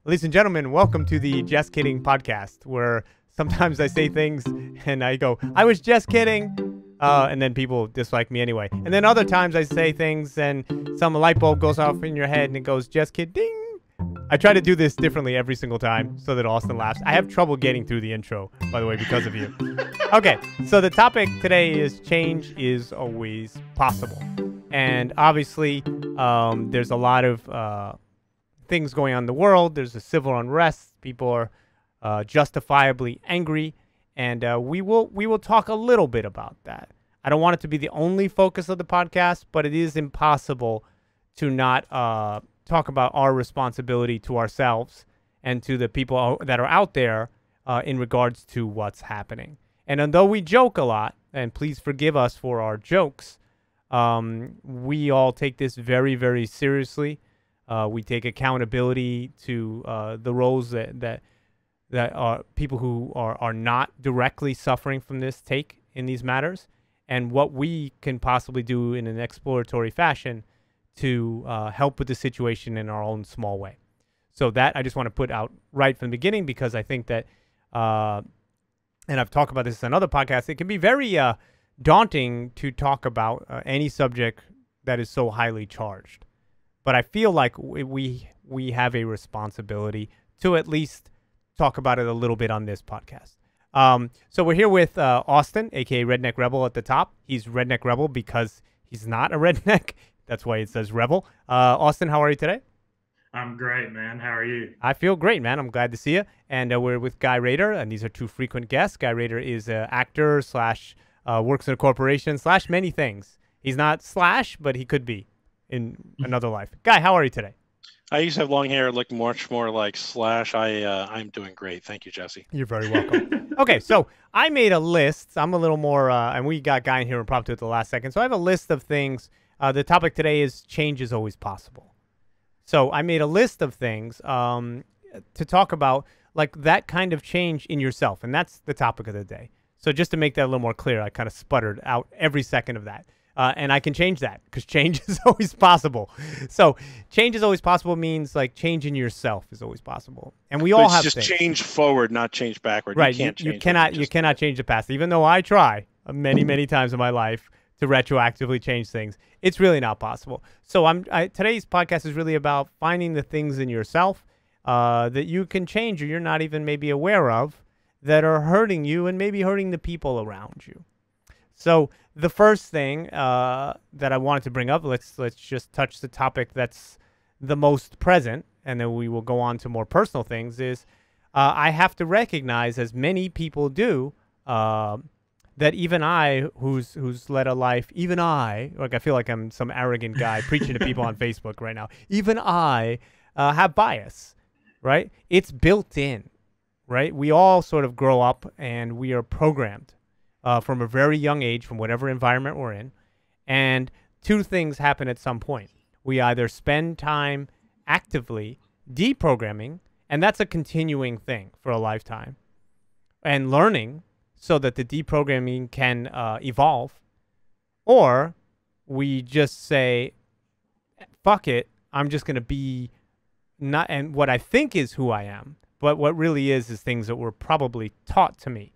Ladies and gentlemen, welcome to the Jeskidding podcast, where sometimes I say things and I go, I was just kidding, and then people dislike me anyway. And then other times I say things and some light bulb goes off in your head and it goes, just kidding. I try to do this differently every single time so that Austin laughs. I have trouble getting through the intro, by the way, because of you. Okay, so the topic today is change is always possible. And obviously, there's a lot of things going on in the world. There's a civil unrest. People are justifiably angry, and we will talk a little bit about that. I don't want it to be the only focus of the podcast, but it is impossible to not talk about our responsibility to ourselves and to the people that are out there in regards to what's happening. And although we joke a lot, and please forgive us for our jokes, we all take this very, very seriously. We take accountability to the roles that are people who are not directly suffering from this take in these matters, and what we can possibly do in an exploratory fashion to help with the situation in our own small way. So that I just want to put out right from the beginning, because I think that, and I've talked about this on other podcasts, it can be very daunting to talk about any subject that is so highly charged. But I feel like we have a responsibility to at least talk about it a little bit on this podcast. So we're here with Austin, a.k.a. Redneck Rebel at the top. He's Redneck Rebel because he's not a redneck. That's why it says Rebel. Austin, how are you today? I'm great, man. How are you? I feel great, man. I'm glad to see you. And we're with Guy Rader, and these are two frequent guests. Guy Rader is an actor slash works in a corporation slash many things. He's not slash, but he could be in another life. Guy, how are you today? I used to have long hair, look much more like Slash. I'm doing great. Thank you, Jesse. You're very welcome. Okay, so I made a list. I'm a little more, and we got Guy in here impromptu at the last second. So I have a list of things. The topic today is change is always possible. So I made a list of things to talk about, like that kind of change in yourself. And that's the topic of the day. So just to make that a little more clear, I kind of sputtered out every second of that. And I can change that because change is always possible. So change is always possible means like change in yourself is always possible. And we all have just things. Change forward, not change backward. Right. You can't You cannot change the past. Even though I try many, many times in my life to retroactively change things, it's really not possible. So today's podcast is really about finding the things in yourself that you can change or you're not even maybe aware of that are hurting you and maybe hurting the people around you. So the first thing that I wanted to bring up, let's just touch the topic that's the most present, and then we will go on to more personal things, is I have to recognize, as many people do, that even I, who's led a life, even I, like I feel like I'm some arrogant guy preaching to people on Facebook right now, even I have bias, right? It's built in, right? We all sort of grow up and we are programmed from a very young age, from whatever environment we're in. And two things happen at some point. We either spend time actively deprogramming, and that's a continuing thing for a lifetime, and learning so that the deprogramming can evolve, or we just say, fuck it, I'm just going to be not, and what I think is who I am, but what really is things that were probably taught to me,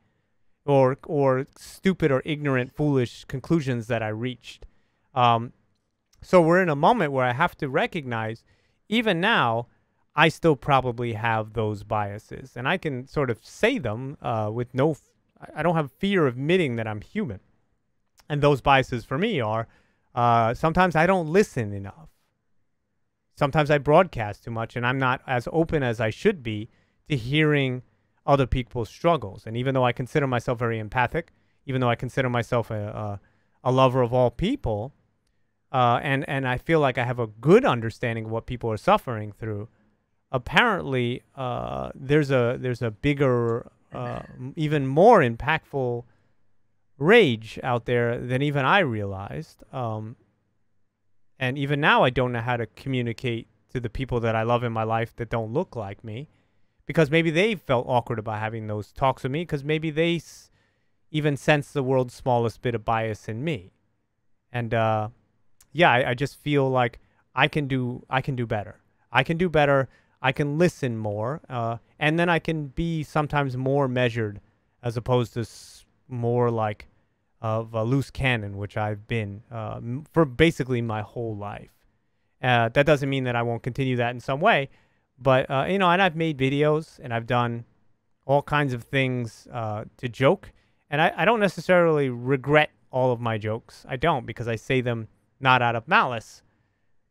or stupid or ignorant, foolish conclusions that I reached. So we're in a moment where I have to recognize, even now, I still probably have those biases. And I can sort of say them with I don't have fear of admitting that I'm human. And those biases for me are, sometimes I don't listen enough. Sometimes I broadcast too much, and I'm not as open as I should be to hearing other people's struggles. And even though I consider myself very empathic, even though I consider myself a lover of all people, and I feel like I have a good understanding of what people are suffering through, apparently there's a bigger, even more impactful rage out there than even I realized. And even now I don't know how to communicate to the people that I love in my life that don't look like me, because maybe they felt awkward about having those talks with me, because maybe they even sense the world's smallest bit of bias in me. And yeah, I just feel like I can do better. I can do better. I can listen more, and then I can be sometimes more measured as opposed to more like of a loose cannon, which I've been for basically my whole life. That doesn't mean that I won't continue that in some way, but and I've made videos and I've done all kinds of things to joke, and I don't necessarily regret all of my jokes. I don't, because I say them not out of malice,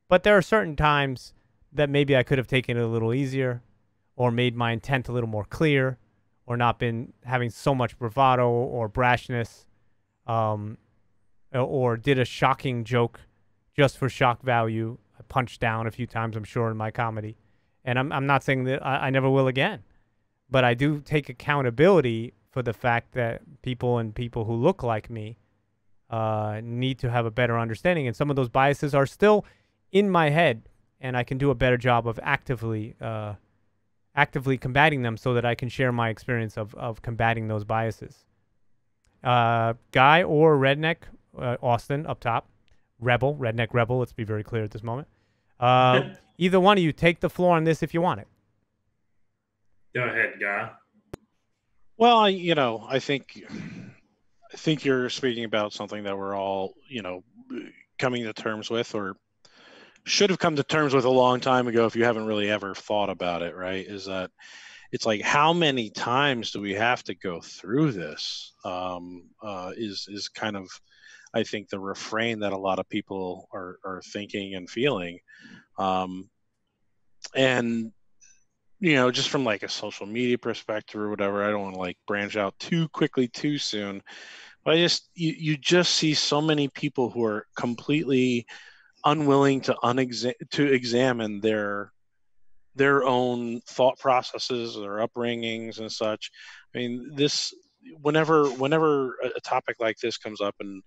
but there are certain times that maybe I could have taken it a little easier, or made my intent a little more clear, or not been having so much bravado or brashness, or did a shocking joke just for shock value. I punched down a few times, I'm sure, in my comedy. And I'm not saying that I never will again, but I do take accountability for the fact that people who look like me need to have a better understanding. And some of those biases are still in my head, and I can do a better job of actively combating them so that I can share my experience of combating those biases. Guy or redneck, Austin up top, redneck rebel, let's be very clear at this moment. Either one of you, take the floor on this if you want it. Go ahead, Guy. Well, I think you're speaking about something that we're all, coming to terms with, or should have come to terms with a long time ago if you haven't really ever thought about it, right? Is that it's like, how many times do we have to go through this? Is kind of, I think, the refrain that a lot of people are thinking and feeling. And, just from like a social media perspective or whatever, I don't want to like branch out too quickly, too soon. But you just see so many people who are completely unwilling to examine their own thought processes, their upbringings and such. I mean, whenever a topic like this comes up, and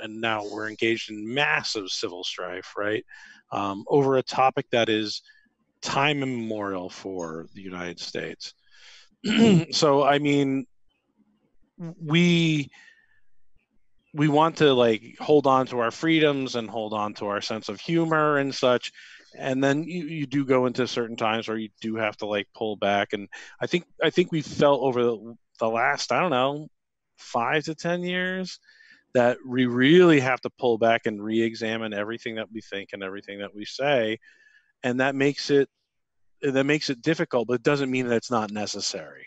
now we're engaged in massive civil strife, right? Over a topic that is time immemorial for the United States. So, I mean, we want to like hold on to our freedoms and hold on to our sense of humor and such. And then you do go into certain times where you do have to like pull back. And I think we felt over the last, I don't know, 5 to 10 years that we really have to pull back and re-examine everything that we think and everything that we say. And that makes it difficult, but it doesn't mean that it's not necessary.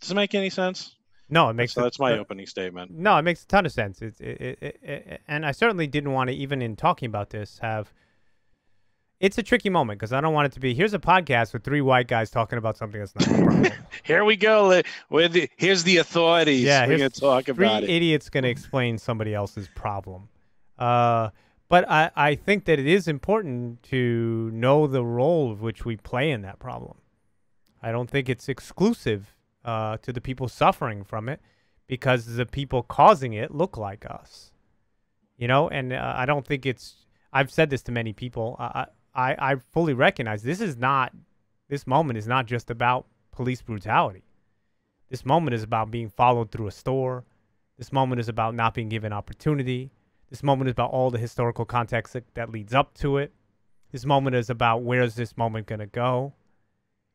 Does it make any sense? No, it makes that's my opening statement. No, it makes a ton of sense. And I certainly didn't want to, even in talking about this, it's a tricky moment, because I don't want it to be, here's a podcast with 3 white guys talking about something that's not a problem. Here we go. Here's the authorities. Yeah, we're going to talk about it. 3 idiots going to explain somebody else's problem. But I think that it is important to know the role of which we play in that problem. I don't think it's exclusive to the people suffering from it, because the people causing it look like us. And I don't think I've said this to many people. I fully recognize this moment is not just about police brutality. This moment is about being followed through a store. This moment is about not being given opportunity. This moment is about all the historical context that leads up to it. This moment is about, where is this moment going to go?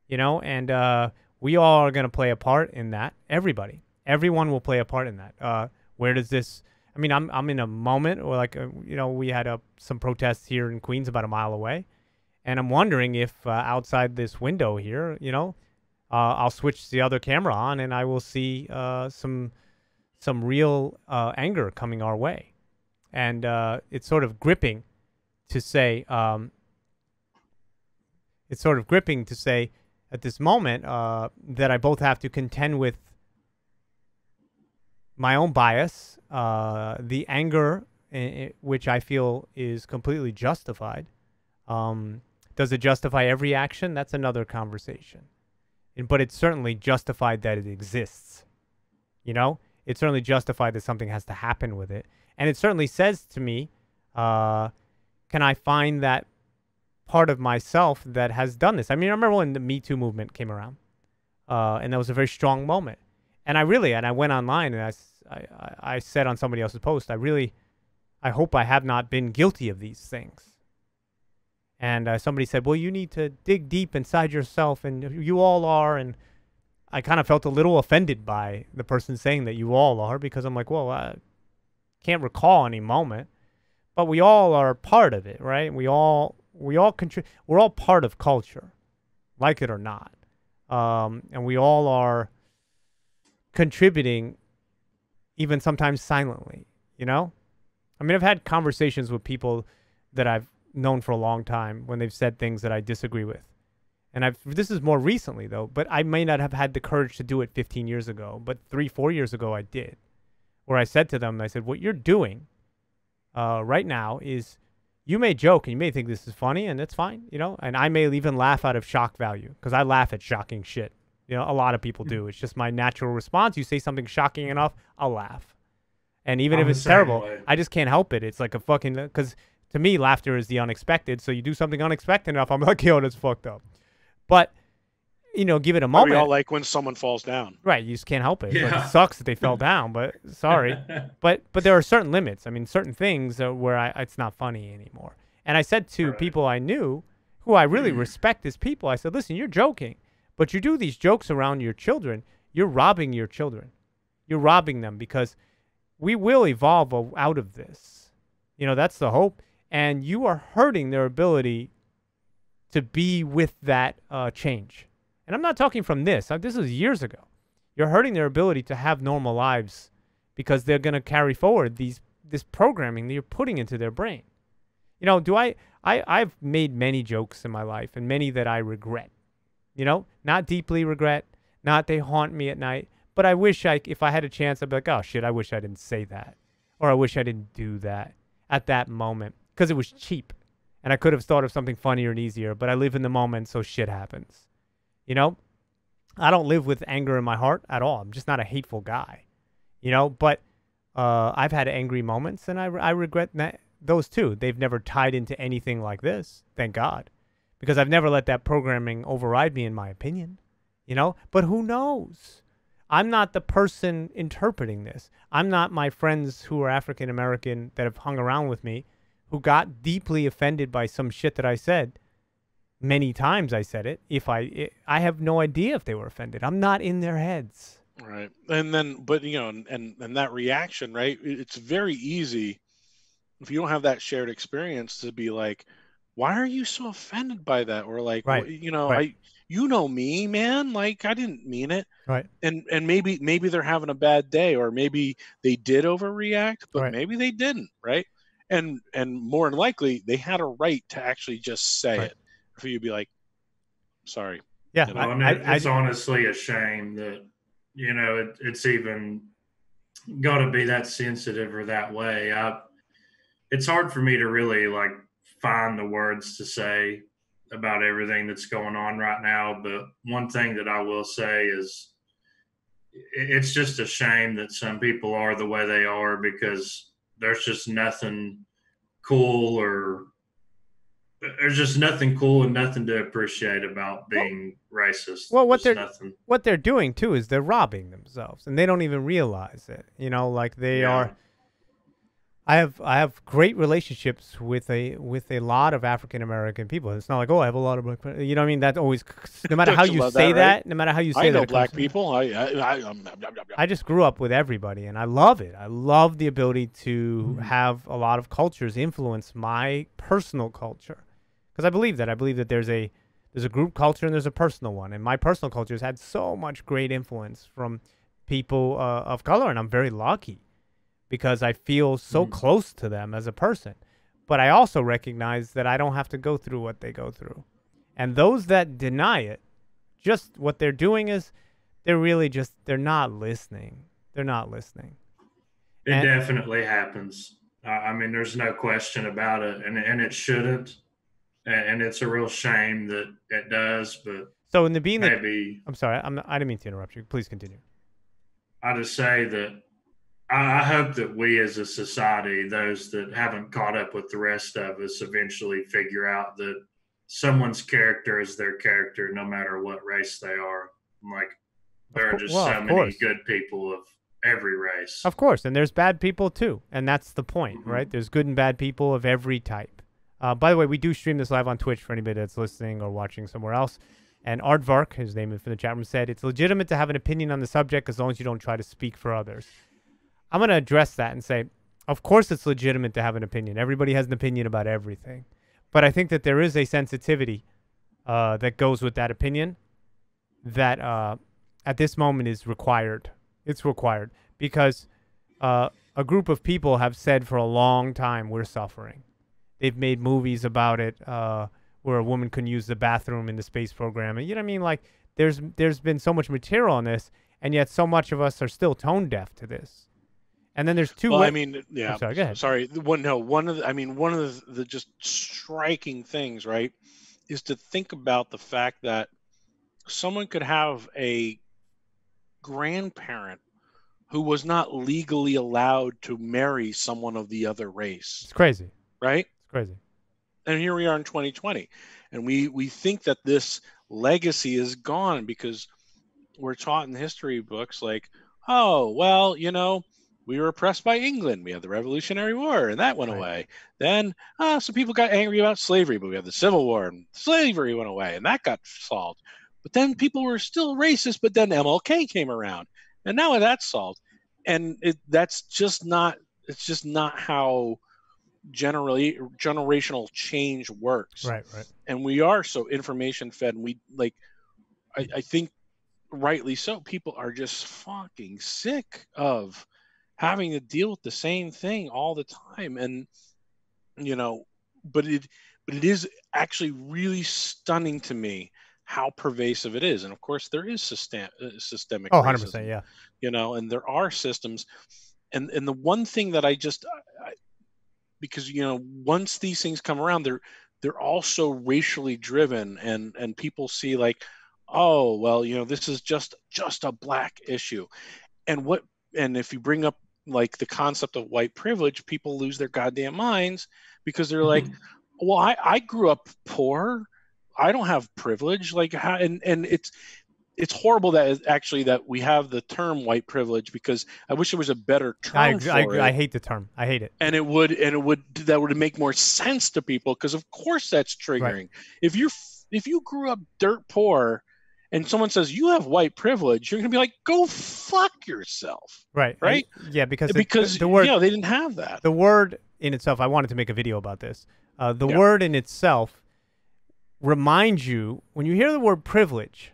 And we all are going to play a part in that. Everyone will play a part in that. Where does this, I mean, I'm in a moment where, like, we had some protests here in Queens about a mile away. And I'm wondering if outside this window here, I'll switch the other camera on and I will see some real anger coming our way. And it's sort of gripping to say, at this moment that I both have to contend with my own bias, the anger, which I feel is completely justified. Does it justify every action? That's another conversation. But it's certainly justified that it exists. It's certainly justified that something has to happen with it. And it certainly says to me, can I find that part of myself that has done this? I mean, I remember when the Me Too movement came around, and that was a very strong moment. And I went online and I said on somebody else's post, I hope I have not been guilty of these things. And somebody said, well, you need to dig deep inside yourself, and you all are. And I kind of felt a little offended by the person saying that you all are, because I'm like, well, I can't recall any moment, but we all are part of it, right? We all contribute. We're all part of culture, like it or not. And we all are contributing, even sometimes silently, you know? I mean, I've had conversations with people that I've known for a long time when they've said things that I disagree with. And this is more recently, though, but I may not have had the courage to do it 15 years ago, but 3-4 years ago I did, where I said to them, I said, what you're doing right now is, you may joke and you may think this is funny, and it's fine, you know, and I may even laugh out of shock value, because I laugh at shocking shit. You know, a lot of people do. It's just my natural response. You say something shocking enough, I'll laugh. And even if it's terrible, I just can't help it. It's like a fucking, because to me, laughter is the unexpected. So you do something unexpected enough, I'm like, yo, that's fucked up. But, you know, give it a moment. We all like when someone falls down. Right. You just can't help it. Yeah. Like, it sucks that they fell down, but sorry. But there are certain limits. I mean, certain things where it's not funny anymore. And I said to people I knew, who I really respect as people, I said, listen, you're joking, but you do these jokes around your children. You're robbing your children. You're robbing them, because we will evolve out of this. You know, that's the hope. And you are hurting their ability to be with that change. And I'm not talking from this. This was years ago. You're hurting their ability to have normal lives, because they're going to carry forward this programming that you're putting into their brain. You know, I've made many jokes in my life, and many that I regret. You know, not deeply regret, not they haunt me at night, but I wish if I had a chance, I'd be like, oh shit, I wish I didn't say that, or I wish I didn't do that at that moment, because it was cheap, and I could have thought of something funnier and easier. But I live in the moment, so shit happens. You know, I don't live with anger in my heart at all. I'm just not a hateful guy. You know, but I've had angry moments, and I regret those too. They've never tied into anything like this, thank God, because I've never let that programming override me, in my opinion. You know, but who knows? I'm not the person interpreting this. I'm not my friends who are African American that have hung around with me, who got deeply offended by some shit that I said. Many times I said it. I have no idea if they were offended. I'm not in their heads. Right. And then, but you know, and that reaction, right? It's very easy, if you don't have that shared experience, to be like, why are you so offended by that? Or like, right. You know, right. You know me, man, like I didn't mean it. Right. And maybe they're having a bad day, or maybe they did overreact, but right. maybe they didn't. Right. And more than likely, they had a right to actually just say it. For you to be like, sorry. Yeah. You know? It's honestly a shame that, you know, it's even got to be that sensitive or that way. It's hard for me to really like find the words to say about everything that's going on right now. But one thing that I will say is it's just a shame that some people are the way they are, because there's just nothing cool, or there's just nothing cool and nothing to appreciate about being racist. Well, what they're doing too is they're robbing themselves, and they don't even realize it. You know, like they are. I have great relationships with a lot of African American people. It's not like, oh, I have a lot of black, you know what I mean? That always, no matter how you say that, no matter how you say that. I know black people. I just grew up with everybody, and I love it. I love the ability to have a lot of cultures influence my personal culture, because I believe that. I believe that there's a group culture and there's a personal one, and my personal culture has had so much great influence from people of color, and I'm very lucky, because I feel so close to them as a person. But I also recognize that I don't have to go through what they go through. And those that deny it, just what they're doing is they're not listening. They're not listening. It definitely happens. I mean, there's no question about it. And it shouldn't. And it's a real shame that it does. But so in the being maybe... I'm sorry, I didn't mean to interrupt you. Please continue. I just say that I hope that we as a society, those that haven't caught up with the rest of us, eventually figure out that someone's character is their character, no matter what race they are. Like, there are just so many good people of every race. Of course, and there's bad people too, and that's the point, right? There's good and bad people of every type. By the way, we do stream this live on Twitch for anybody that's listening or watching somewhere else. And Aardvark, his name from the chat room, said, it's legitimate to have an opinion on the subject as long as you don't try to speak for others. I'm going to address that and say, of course it's legitimate to have an opinion. Everybody has an opinion about everything. But I think that there is a sensitivity that goes with that opinion that at this moment is required. It's required because a group of people have said for a long time we're suffering. They've made movies about it where a woman couldn't use the bathroom in the space program. And you know what I mean? Like there's been so much material on this, and yet so much of us are still tone deaf to this. And then there's two. Well, I mean, yeah. I'm sorry, go ahead. Sorry. One of the just striking things, right, is to think about the fact that someone could have a grandparent who was not legally allowed to marry someone of the other race. It's crazy, right? It's crazy. And here we are in 2020, and we think that this legacy is gone because we're taught in history books like, oh, well, you know, we were oppressed by England. We had the Revolutionary War, and that went away. Then some people got angry about slavery, but we had the Civil War, and slavery went away, and that got solved. But then people were still racist, but then MLK came around, and now that's solved. And that's just not. It's just not how generational change works. Right. And we are so information fed, and we like. I think rightly so. People are just fucking sick of having to deal with the same thing all the time, and you know, but it is actually really stunning to me how pervasive it is. And of course there is systemic 100%, yeah, you know, and there are systems, and the one thing that I because you know, once these things come around, they're also racially driven, and people see like, oh well, you know, this is just a black issue, and if you bring up like the concept of white privilege, people lose their goddamn minds because they're like, well, I grew up poor. I don't have privilege. Like, how, and it's horrible that we have the term white privilege, because I wish there was a better term for it. I hate the term. I hate it. And that would make more sense to people, because of course that's triggering. Right. If you grew up dirt poor, and someone says you have white privilege, you're going to be like, go fuck yourself. Right. Yeah, because the word, they didn't have that. The word in itself, I wanted to make a video about this. The word in itself reminds you, when you hear the word privilege,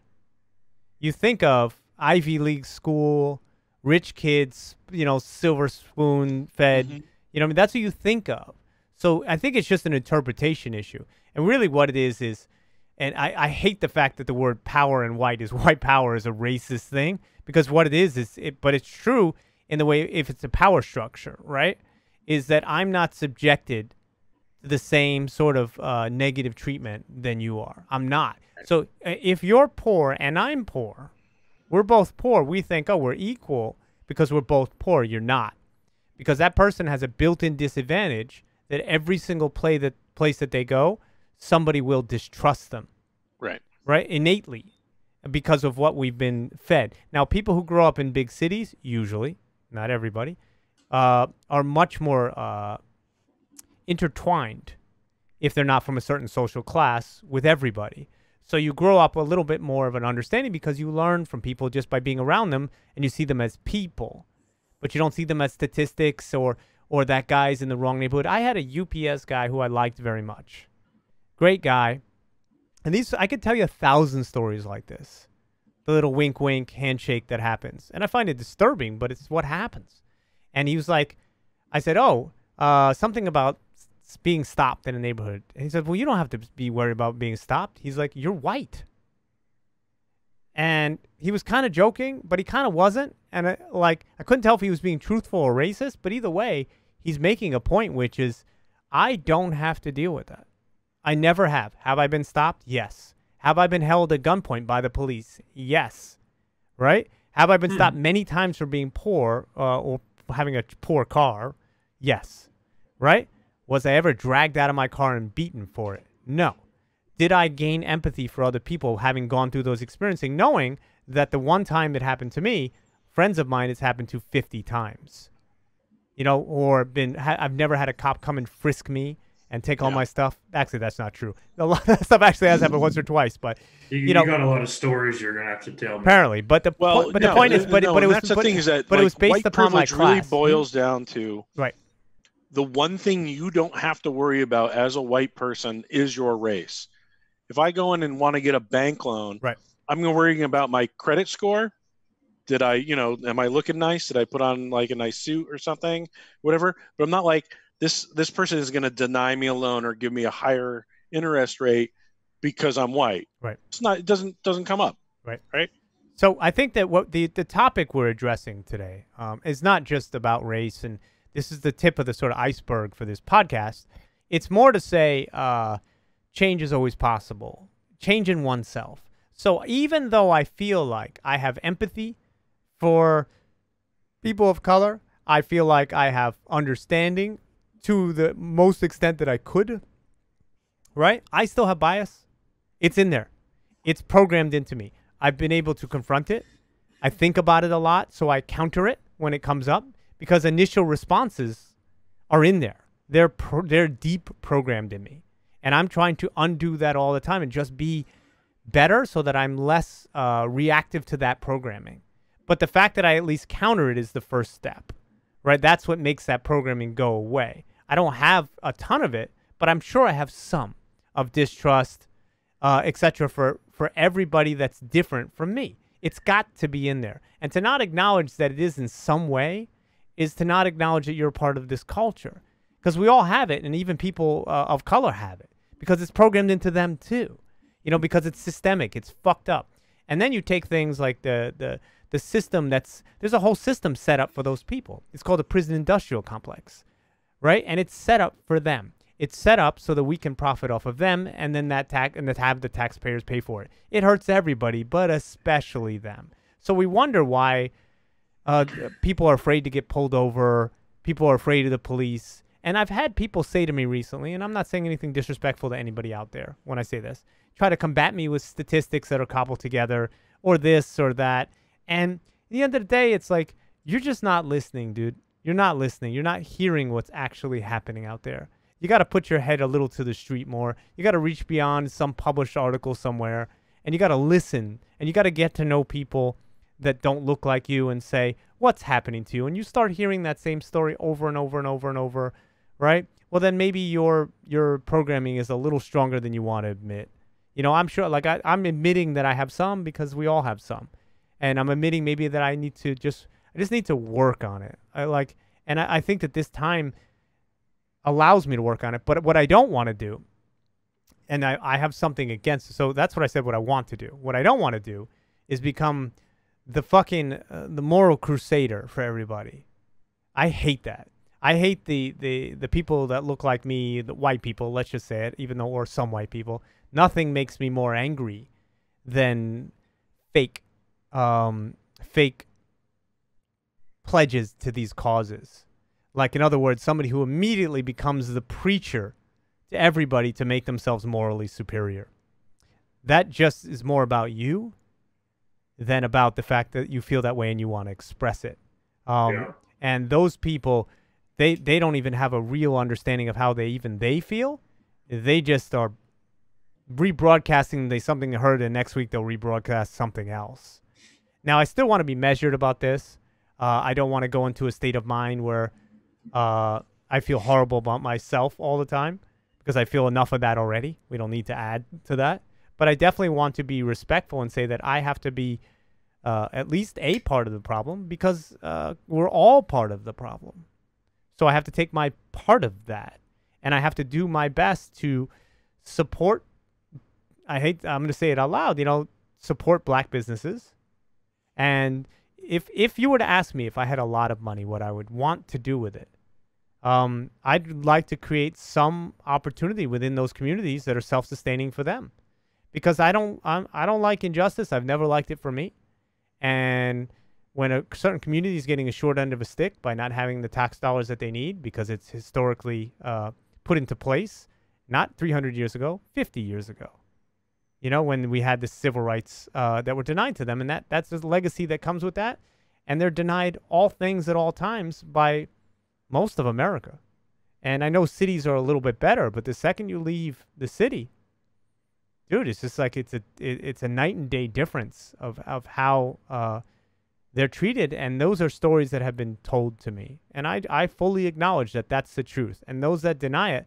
you think of Ivy League school, rich kids, you know, silver spoon fed. Mm-hmm. You know, I mean, that's what you think of. So I think it's just an interpretation issue. And really what it is, and I hate the fact that the word power and white power is a racist thing, because what it is but it's true in the way, if it's a power structure, right, is that I'm not subjected to the same sort of negative treatment than you are. I'm not. So if you're poor and I'm poor, we're both poor. We think, oh, we're equal because we're both poor. You're not. Because that person has a built-in disadvantage that every single place that they go, somebody will distrust them. Right? Innately, because of what we've been fed. Now, people who grow up in big cities, usually, not everybody, are much more intertwined, if they're not from a certain social class, with everybody. So you grow up a little bit more of an understanding because you learn from people just by being around them, and you see them as people. But you don't see them as statistics or that guy's in the wrong neighborhood. I had a UPS guy who I liked very much. Great guy. And I could tell you 1,000 stories like this. The little wink, wink, handshake that happens. And I find it disturbing, but it's what happens. And he was like, I said, something about being stopped in a neighborhood. And he said, well, you don't have to be worried about being stopped. He's like, you're white. And he was kind of joking, but he kind of wasn't. And I couldn't tell if he was being truthful or racist, but either way, he's making a point, which is, I don't have to deal with that. I never have. Have I been stopped? Yes. Have I been held at gunpoint by the police? Yes. Right? Have I been stopped many times for being poor or having a poor car? Yes. Right? Was I ever dragged out of my car and beaten for it? No. Did I gain empathy for other people having gone through those experiences, knowing that the one time it happened to me, friends of mine, it's happened to 50 times? You know, or I've never had a cop come and frisk me and take all my stuff. Actually, that's not true. A lot of that stuff actually has happened once or twice, but you got a lot of stories you're gonna have to tell me. Apparently, but the point is, but it was that's the thing is that but like, it was based white upon my privilege class. really boils down to right. The one thing you don't have to worry about as a white person is your race. If I go in and want to get a bank loan, right, I'm worrying about my credit score. Did I, am I looking nice? Did I put on like a nice suit or something, whatever? But I'm not like this person is going to deny me a loan or give me a higher interest rate because I'm white. Right. It's not, it doesn't come up. Right. Right. So I think that what the topic we're addressing today is not just about race, and this is the tip of the sort of iceberg for this podcast. It's more to say change is always possible. Change in oneself. So even though I feel like I have empathy for people of color, I feel like I have understanding to the most extent that I could, right? I still have bias. It's in there. It's programmed into me. I've been able to confront it. I think about it a lot, so I counter it when it comes up because initial responses are in there. They're deep programmed in me. And I'm trying to undo that all the time and just be better so that I'm less reactive to that programming. But the fact that I at least counter it is the first step, right? That's what makes that programming go away. I don't have a ton of it, but I'm sure I have some of distrust, etc. for everybody that's different from me. It's got to be in there. And to not acknowledge that it is in some way is to not acknowledge that you're a part of this culture. Because we all have it, and even people of color have it, because it's programmed into them too. Because it's systemic, it's fucked up. And then you take things like the system there's a whole system set up for those people. It's called the prison industrial complex, right? And it's set up for them. It's set up so that we can profit off of them, and then have the taxpayers pay for it. It hurts everybody, but especially them. So we wonder why people are afraid to get pulled over. People are afraid of the police. And I've had people say to me recently, and I'm not saying anything disrespectful to anybody out there when I say this, try to combat me with statistics that are cobbled together or this or that. And at the end of the day, it's like, you're just not listening, dude. You're not listening. You're not hearing what's actually happening out there. You got to put your head a little to the street more. You got to reach beyond some published article somewhere, and you got to listen, and you got to get to know people that don't look like you and say, what's happening to you? And you start hearing that same story over and over and over and over, right? Well, then maybe your programming is a little stronger than you want to admit. I'm sure, like I'm admitting that I have some because we all have some. And I'm admitting maybe that I just need to work on it. I think that this time allows me to work on it. But what I don't want to do, and I have something against it. So that's what I said, what I want to do. What I don't want to do is become the fucking, the moral crusader for everybody. I hate that. I hate the people that look like me, the white people, let's just say it, or some white people. Nothing makes me more angry than fake pledges to these causes. Like, in other words, somebody who immediately becomes the preacher to everybody to make themselves morally superior. That just is more about you than about the fact that you feel that way and you want to express it. And those people, they don't even have a real understanding of how they feel. They just are rebroadcasting something they heard, and next week they'll rebroadcast something else. Now, I still want to be measured about this. I don't want to go into a state of mind where I feel horrible about myself all the time, because I feel enough of that already. We don't need to add to that. But I definitely want to be respectful and say that I have to be at least a part of the problem, because we're all part of the problem. So I have to take my part of that, and I have to do my best to support. I'm going to say it out loud, support black businesses. And if you were to ask me if I had a lot of money, what I would want to do with it, I'd like to create some opportunity within those communities that are self-sustaining for them, because I don't like injustice. I've never liked it for me. And when a certain community is getting a short end of a stick by not having the tax dollars that they need, because it's historically put into place, not 300 years ago, 50 years ago, when we had the civil rights that were denied to them. And that's the legacy that comes with that. And they're denied all things at all times by most of America. And I know cities are a little bit better, but the second you leave the city, dude, it's just like it's a night and day difference of how they're treated. And those are stories that have been told to me. And I fully acknowledge that that's the truth. And those that deny it,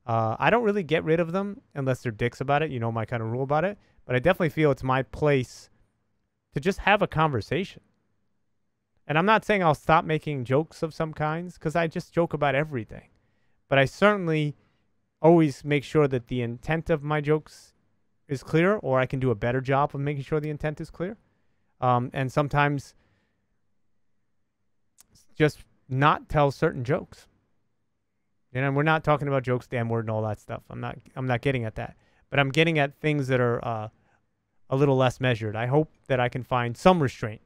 I don't really get rid of them unless they're dicks about it. You know my kind of rule about it. But I definitely feel it's my place to just have a conversation. And I'm not saying I'll stop making jokes of some kinds, because I just joke about everything. But I certainly always make sure that the intent of my jokes is clear, or I can do a better job of making sure the intent is clear. And sometimes just not tell certain jokes. You know, and we're not talking about jokes, damn word, and all that stuff. I'm not getting at that. But I'm getting at things that are a little less measured. I hope that I can find some restraint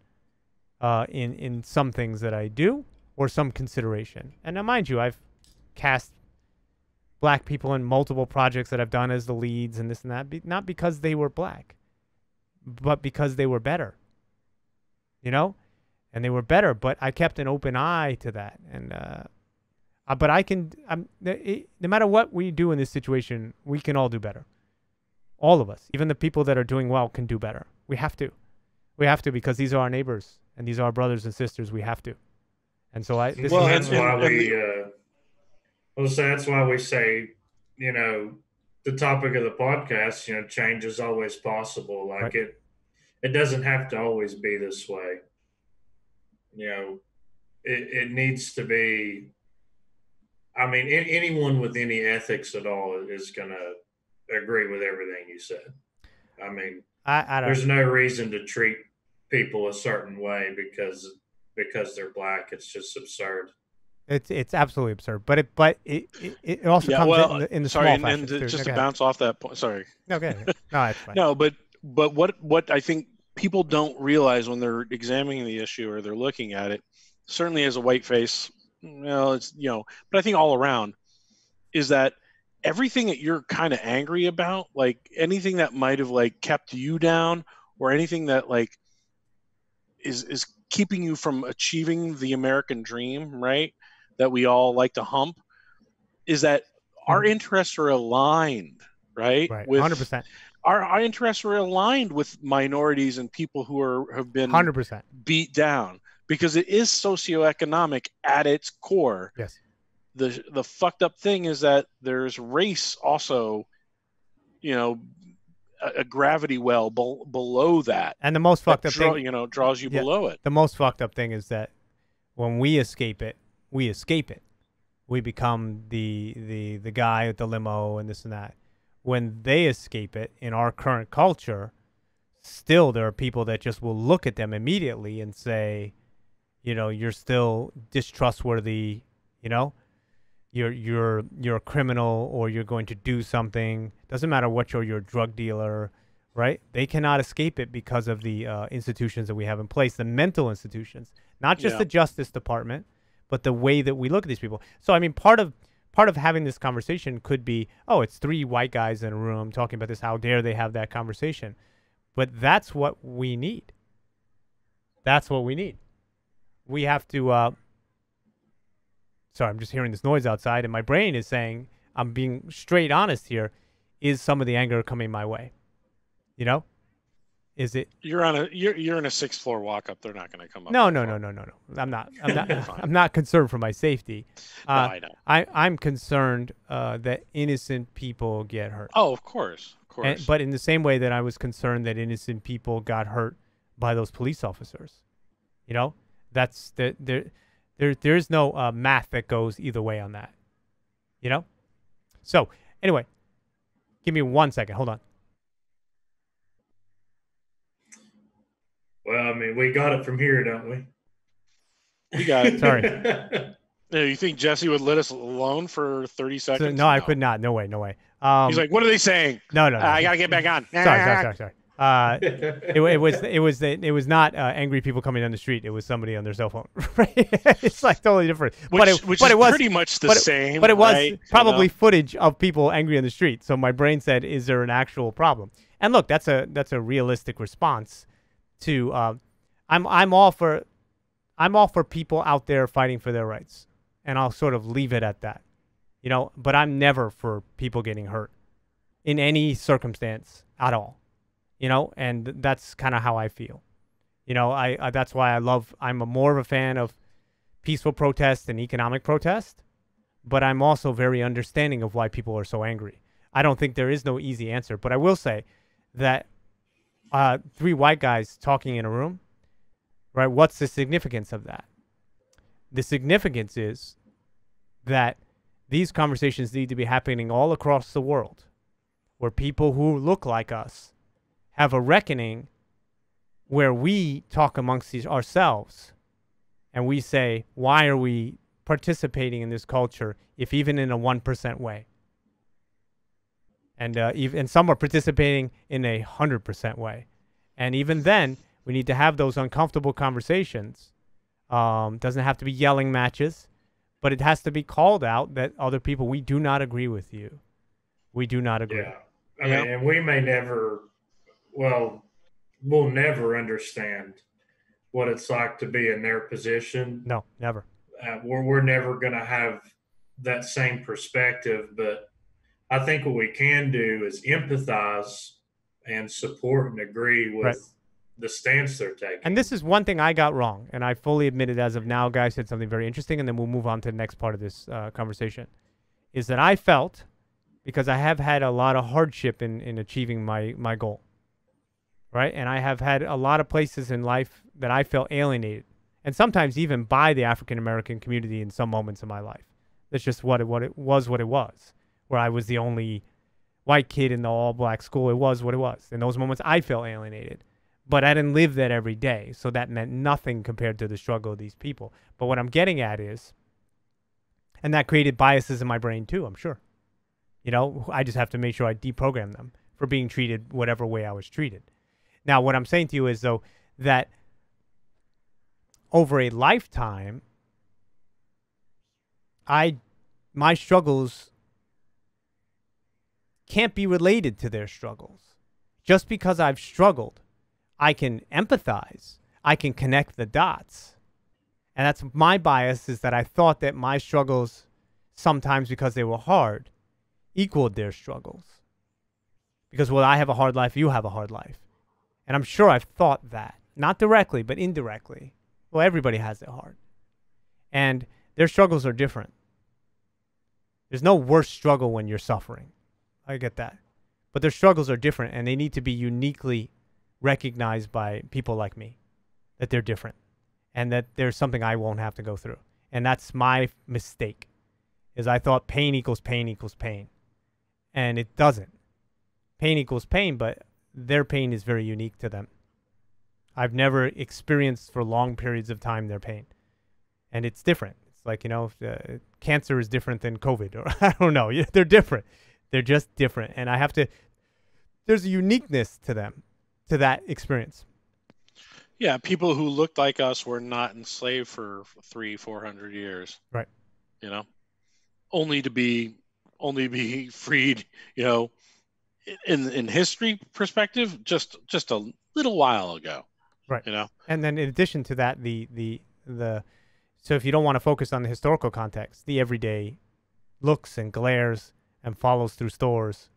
in some things that I do, or some consideration. And now, mind you, I've cast black people in multiple projects that I've done as the leads and this and that, not because they were black, but because they were better. You know? And they were better, but I kept an open eye to that. And but no matter what we do in this situation, we can all do better. All of us, even the people that are doing well, can do better. We have to. We have to, because these are our neighbors and these are our brothers and sisters. We have to. And so that's why we say, you know, the topic of the podcast, you know, change is always possible. Like right. it doesn't have to always be this way. You know, it needs to be. I mean, anyone with any ethics at all is going to agree with everything you said. I mean, I don't. There's no reason to treat people a certain way because they're black. It's just absurd. It's absolutely absurd. But it also comes in the small fashion. Just to bounce off that point. Sorry. No, go ahead. No, it's fine. No, but what I think people don't realize when they're examining the issue or they're looking at it, certainly as a white face, it's, but I think all around, is that everything that you're kind of angry about, like anything that might have like kept you down, or anything that like is keeping you from achieving the American dream, right? That we all like to hump, is that our interests are aligned, right? Right, with 100%. Our interests are aligned with minorities and people who have been 100% beat down, because it is socioeconomic at its core. Yes. The fucked up thing is that there's race also, a gravity well below that. And the most fucked up thing, draws you below it. The most fucked up thing is that when we escape it. We become the guy at the limo and this and that. When they escape it in our current culture, still there are people that just will look at them immediately and say, you're still distrustworthy, you're a criminal, or you're going to do something. Doesn't matter what you're a drug dealer, right? They cannot escape it because of the institutions that we have in place, the mental institutions, not just the Justice Department, but the way that we look at these people. So, I mean, part of having this conversation could be, it's 3 white guys in a room talking about this. How dare they have that conversation? But that's what we need. That's what we need. We have to... sorry, I'm just hearing this noise outside, and my brain is saying, I'm being straight honest here, is some of the anger coming my way? Is it? You're in a 6th floor walk up. They're not going to come up. No. I'm not. I'm not concerned for my safety. No, I know. I'm concerned that innocent people get hurt. Oh, of course. But in the same way that I was concerned that innocent people got hurt by those police officers, that's there's no math that goes either way on that, So anyway, give me 1 second. Hold on. Well, I mean, we got it from here, don't we? We got it. Sorry. You think Jesse would let us alone for 30 seconds? No, I could not. No way. He's like, what are they saying? No. I gotta get back on. Sorry. It was not angry people coming down the street. It was somebody on their cell phone. Right? It's like totally different. Which is pretty much the same. But it was right? probably footage of people angry on the street. So my brain said, "Is there an actual problem?" And look, that's a realistic response to. I'm all for people out there fighting for their rights, and I'll sort of leave it at that. you know, but I'm never for people getting hurt in any circumstance at all, you know, and that's kind of how I feel. You know, I that's why I'm more of a fan of peaceful protest and economic protest, but I'm also very understanding of why people are so angry. I don't think there is no easy answer, but I will say that three white guys talking in a room, right? What's the significance of that? The significance is that these conversations need to be happening all across the world, where people who look like us have a reckoning where we talk amongst ourselves and we say, why are we participating in this culture, if even in a 1% way? And some are participating in a 100% way. And even then, we need to have those uncomfortable conversations. Doesn't have to be yelling matches, but it has to be called out that other people, we do not agree with you. We do not agree. Yeah. I mean, and we may never, well, we'll never understand what it's like to be in their position. No, never. We're never going to have that same perspective, but I think what we can do is empathize and support and agree with the stance they're taking. And this is one thing I got wrong, and I fully admit it as of now. Guy said something very interesting, and then we'll move on to the next part of this conversation, is that I felt, because I have had a lot of hardship in achieving my goal, right? And I have had a lot of places in life that I felt alienated, and sometimes even by the African-American community in some moments of my life. That's just what it was, where I was the only white kid in the all-black school. It was what it was. In those moments, I felt alienated. But I didn't live that every day, so that meant nothing compared to the struggle of these people. But what I'm getting at is, and that created biases in my brain too, I'm sure. You know, I just have to make sure I deprogram them for being treated whatever way I was treated. Now, what I'm saying to you is, though, that over a lifetime, my struggles can't be related to their struggles. Just because I've struggled, I can empathize. I can connect the dots. And that's my bias, is that I thought that my struggles, sometimes because they were hard, equaled their struggles. Because, well, I have a hard life, you have a hard life. And I'm sure I've thought that. Not directly, but indirectly. Well, everybody has it hard. And their struggles are different. There's no worse struggle when you're suffering. I get that. But their struggles are different, and they need to be uniquely recognized by people like me, that they're different and that there's something I won't have to go through. And that's my mistake, is I thought pain equals pain equals pain. And it doesn't. Pain equals pain, but their pain is very unique to them. I've never experienced for long periods of time their pain. And it's different. It's like, you know, cancer is different than COVID, or I don't know. They're different. They're just different. And there's a uniqueness to them, to that experience. Yeah, people who looked like us were not enslaved for 300-400 years. Right. You know, only to be freed, you know, in history perspective, just a little while ago. Right. You know. And then in addition to that, so if you don't want to focus on the historical context, the everyday looks and glares and follows through stores,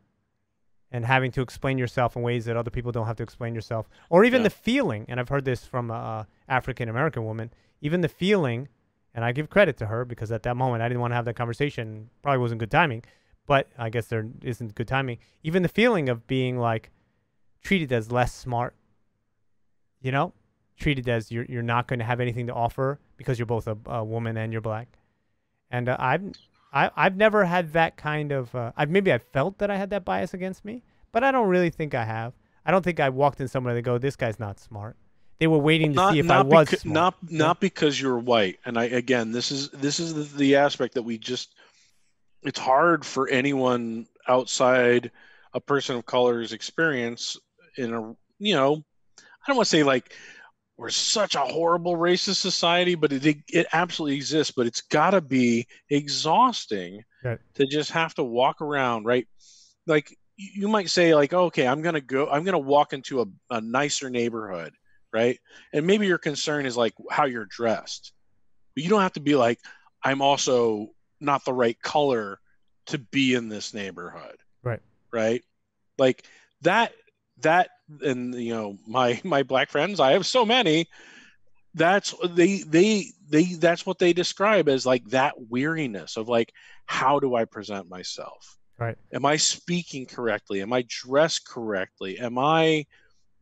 and having to explain yourself in ways that other people don't have to explain yourself. Or even the feeling, and I've heard this from an African-American woman, even the feeling, and I give credit to her because at that moment I didn't want to have that conversation. Probably wasn't good timing, but I guess there isn't good timing. Even the feeling of being like treated as less smart, you know, treated as you're not going to have anything to offer because you're both a woman and you're black. And I've never had that kind of, maybe I felt that I had that bias against me, but I don't really think I have. I don't think I walked in somewhere and go, this guy's not smart. They were waiting to see if I was smart. Not because you're white. And this is the aspect that it's hard for anyone outside a person of color's experience in a, you know, I don't want to say like we're such a horrible racist society, but it absolutely exists. But it's got to be exhausting to just have to walk around, right? Like you might say, like, okay, I'm gonna walk into a nicer neighborhood, right? And maybe your concern is like how you're dressed, but you don't have to be like, I'm also not the right color to be in this neighborhood. Right. Right. Like that, and my black friends, I have so many, that's that's what they describe as like that weariness of like, how do I present myself? Right. Am I speaking correctly? Am I dressed correctly? Am I,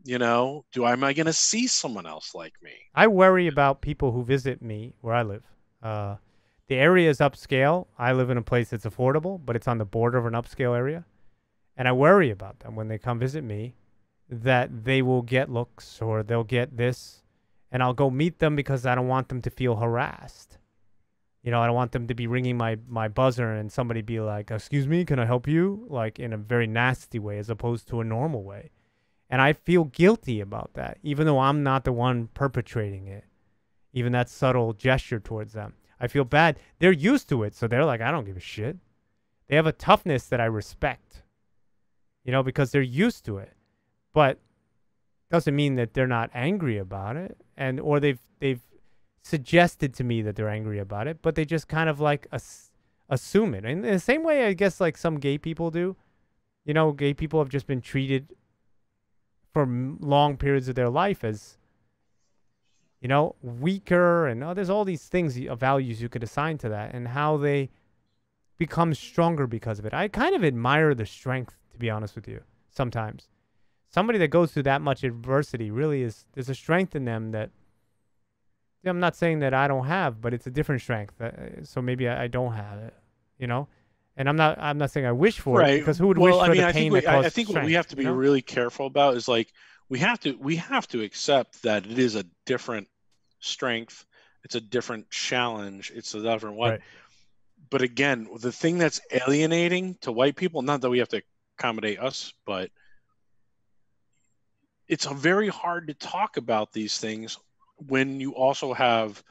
am I going to see someone else like me? I worry about people who visit me where I live. The area is upscale. I live in a place that's affordable, but it's on the border of an upscale area. And I worry about them when they come visit me, that they will get looks or they'll get this, and I'll go meet them because I don't want them to feel harassed. I don't want them to be ringing my buzzer and somebody be like, "Excuse me, can I help you?" Like in a very nasty way as opposed to a normal way. And I feel guilty about that, even though I'm not the one perpetrating it. Even that subtle gesture towards them. I feel bad. They're used to it, so they're like, I don't give a shit. They have a toughness that I respect, because they're used to it. But doesn't mean that they're not angry about it, or they've suggested to me that they're angry about it, but they just kind of like assume it. In the same way, I guess, like some gay people do. Gay people have just been treated for long periods of their life as, weaker, and there's all these things, values you could assign to that, and how they become stronger because of it. I kind of admire the strength, to be honest with you, sometimes. Somebody that goes through that much adversity there's a strength in them that I'm not saying that I don't have, but it's a different strength. So maybe I don't have it, And I'm not saying I wish for it, because who would wish for the pain that causes I think strength, what we have to be really careful about is like we have to accept that it is a different strength, it's a different challenge, it's a different what. Right. But again, the thing that's alienating to white people, not that we have to accommodate us, but it's very hard to talk about these things when you also have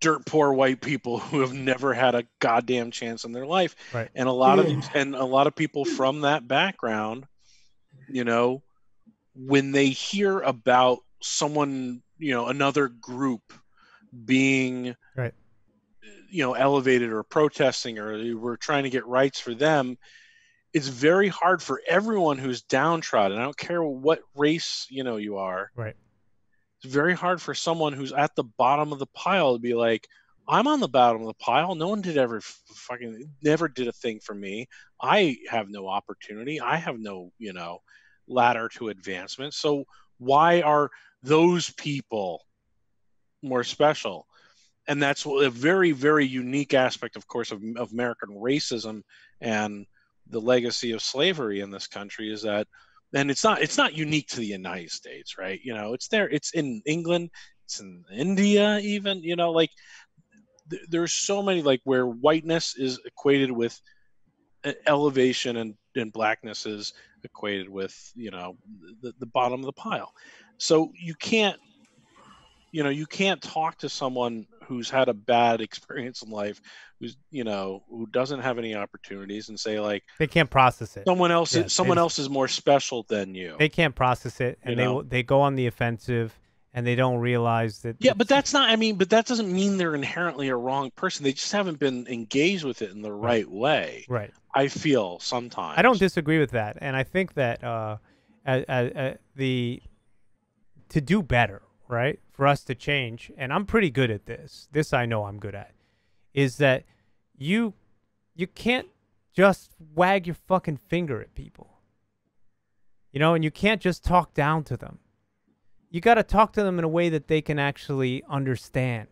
dirt poor white people who have never had a goddamn chance in their life. Right. And a lot of people from that background, when they hear about someone, another group being right, elevated or protesting, or we're trying to get rights for them, it's very hard for everyone who's downtrodden. I don't care what race, you are. Right. It's very hard for someone who's at the bottom of the pile to be like, I'm on the bottom of the pile. No one did never did a thing for me. I have no opportunity. I have no, ladder to advancement. So why are those people more special? And that's a very, very unique aspect, of course, of American racism and the legacy of slavery in this country, is that, and it's not unique to the United States, right? It's there. It's in England. It's in India, even. There's so many, like, where whiteness is equated with elevation, and blackness is equated with the bottom of the pile. So you can't talk to someone who's had a bad experience in life, who doesn't have any opportunities, and say, like, they can't process it. Someone else is more special than you. They can't process it, and they go on the offensive, and they don't realize that. Yeah, but that's not. But that doesn't mean they're inherently a wrong person. They just haven't been engaged with it in the right way. Right. I feel sometimes. I don't disagree with that, and I think that to do better, right, for us to change, and I'm pretty good at this. This I know I'm good at, is that you can't just wag your fucking finger at people, and you can't just talk down to them. You got to talk to them in a way that they can actually understand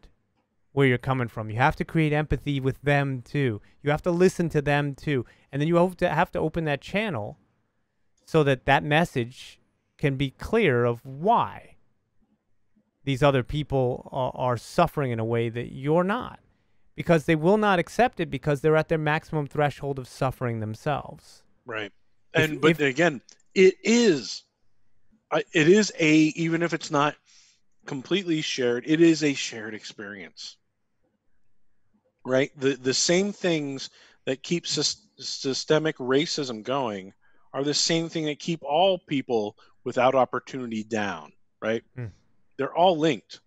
where you're coming from. You have to create empathy with them too. You have to listen to them too, and then you have to open that channel so that message can be clear of why these other people are suffering in a way that you're not, because they will not accept it because they're at their maximum threshold of suffering themselves. Right. But again, it is even if it's not completely shared, it is a shared experience. Right? The same things that keep systemic racism going are the same thing that keep all people without opportunity down, right? They're all linked.